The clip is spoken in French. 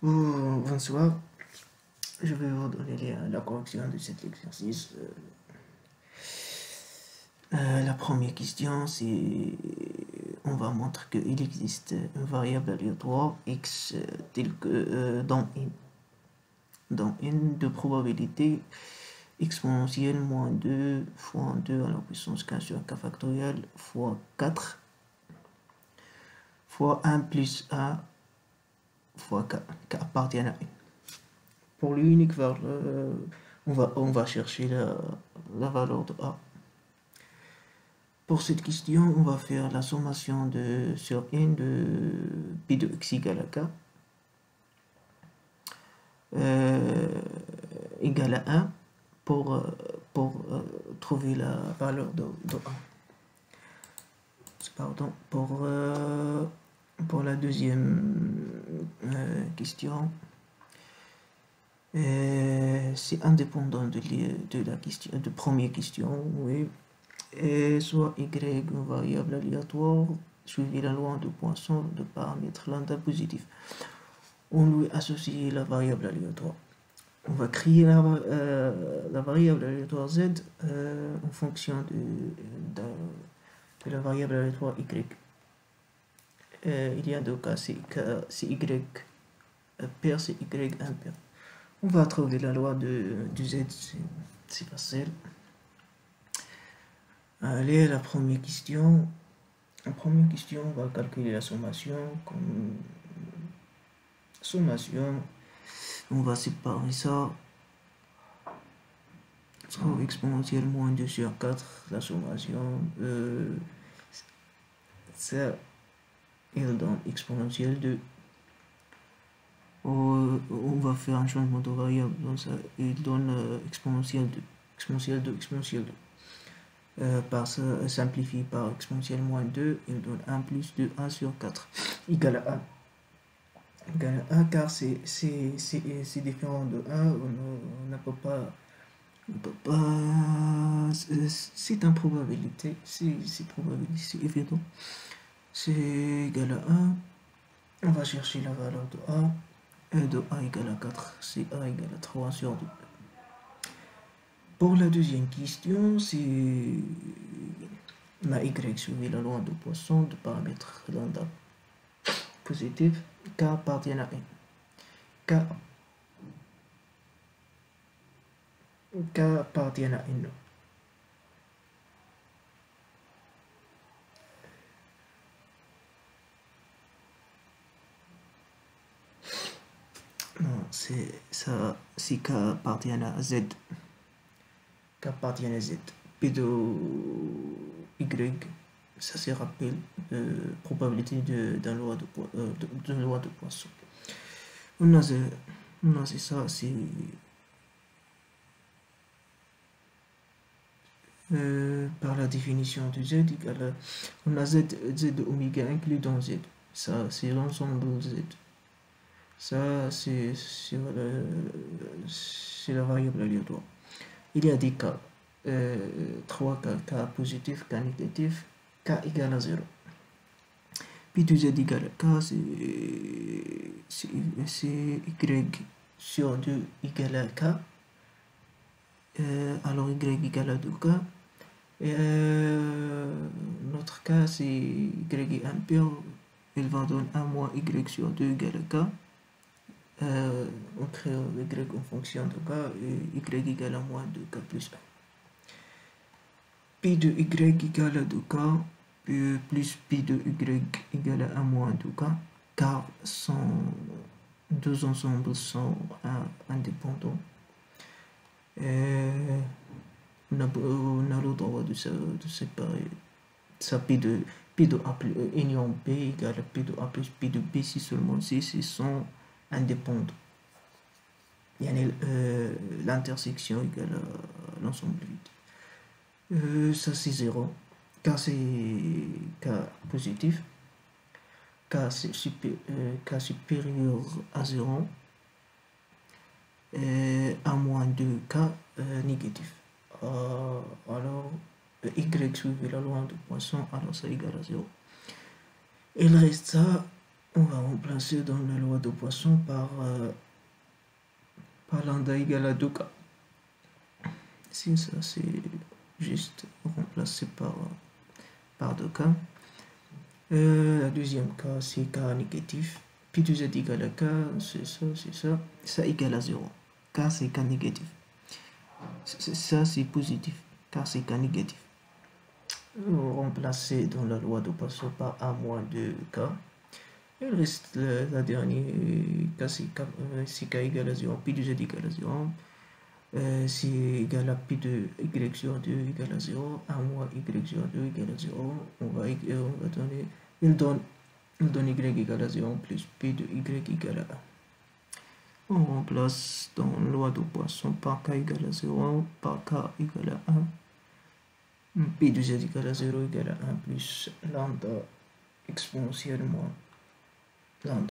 Bonsoir, je vais vous donner la correction de cet exercice. La première question, c'est on va montrer qu'il existe une variable aléatoire x telle que dans une de probabilité exponentielle moins 2 fois 2 à la puissance k sur k factoriel fois 4 fois 1 plus a fois k appartient à 1. Pour l'unique valeur, on va chercher la valeur de a. Pour cette question, on va faire la sommation sur n de pi de x égale à k égale à 1 pour trouver la valeur de a. Pardon, pour la deuxième question, c'est indépendant de la question, de première question, oui. Et soit y une variable aléatoire suivi la loi de Poisson de paramètre lambda positif. On lui associe la variable aléatoire. On va créer la variable aléatoire z en fonction de la variable aléatoire y. Il y a deux cas, c'est y pair, c'est y impair. On va trouver la loi du z, c'est facile. Allez, la première question. En première question, on va calculer la sommation. Comme sommation, on va séparer ça. Trouve exponentielle moins 2 sur 4, la sommation. Ça, il donne exponentielle 2. On va faire un changement de variable, donc ça, il donne exponentielle 2. Exponentielle 2, exponentielle 2. Par ça, simplifié par exponentielle moins 2, il donne 1 plus 2a sur 4 égale à 1. Égale à 1 car c'est différent de 1, on ne peut pas, c'est une probabilité, c'est probabilité, c'est évident. C'est égal à 1, on va chercher la valeur de a, et de a égale à 4, c'est a égale à 3 sur 2. Pour la deuxième question, c'est la y suivi la loi de Poisson de paramètre lambda positif, k appartient à n. K appartient à n. Non, c'est ça, si k appartient à z. K appartient à z. P de y, ça se rappelle probabilité d'une loi de Poisson. On a ça, c'est par la définition de z égale, on a z de oméga inclus dans z. Ça, c'est l'ensemble z. Ça, c'est la variable aléatoire. Il y a des cas, 3 cas, k positif, k négatif, k égale à 0. Puis 2z égale à k, c'est y sur 2 égale à k. Alors y égale à 2k. Notre cas, c'est y est impair, il va donner 1 moins y sur 2 égale à k. On crée y en fonction de k, et y égale à moins 2k plus 1. Pi de y égale à 2k, plus pi de y égale à 1 moins 2k, car deux ensembles sont indépendants. On a le droit de séparer ça. P de A plus union B égale à P de A plus P de B si seulement si ils sont indépendants. L'intersection égale à l'ensemble vide. Ça c'est 0. K c'est K positif. K supérieur à 0. A moins 2K négatif. Alors, y suivi la loi de Poisson, alors ça égale à 0. Il reste ça, On va remplacer dans la loi de Poisson par lambda égale à 2K. Si ça c'est juste remplacé par 2K. La deuxième cas c'est K négatif. Pi de z égale à K, c'est ça. Ça égale à 0. K c'est K négatif. Ça c'est positif. K c'est K négatif. Remplacer dans la loi de Poisson par A moins 2K. Il reste la dernière cas, c'est K égale à 0, pi de z égale à 0. C'est égal à pi de y sur 2 égale à 0, A moins y sur 2 égale à 0. On va donner, il donne y égale à 0 plus pi de y égale à 1. On remplace dans la loi de Poisson par k égale à 0, par k égale à 1. Pi de z égale à 0 égale à 1 plus lambda exponentiellement lambda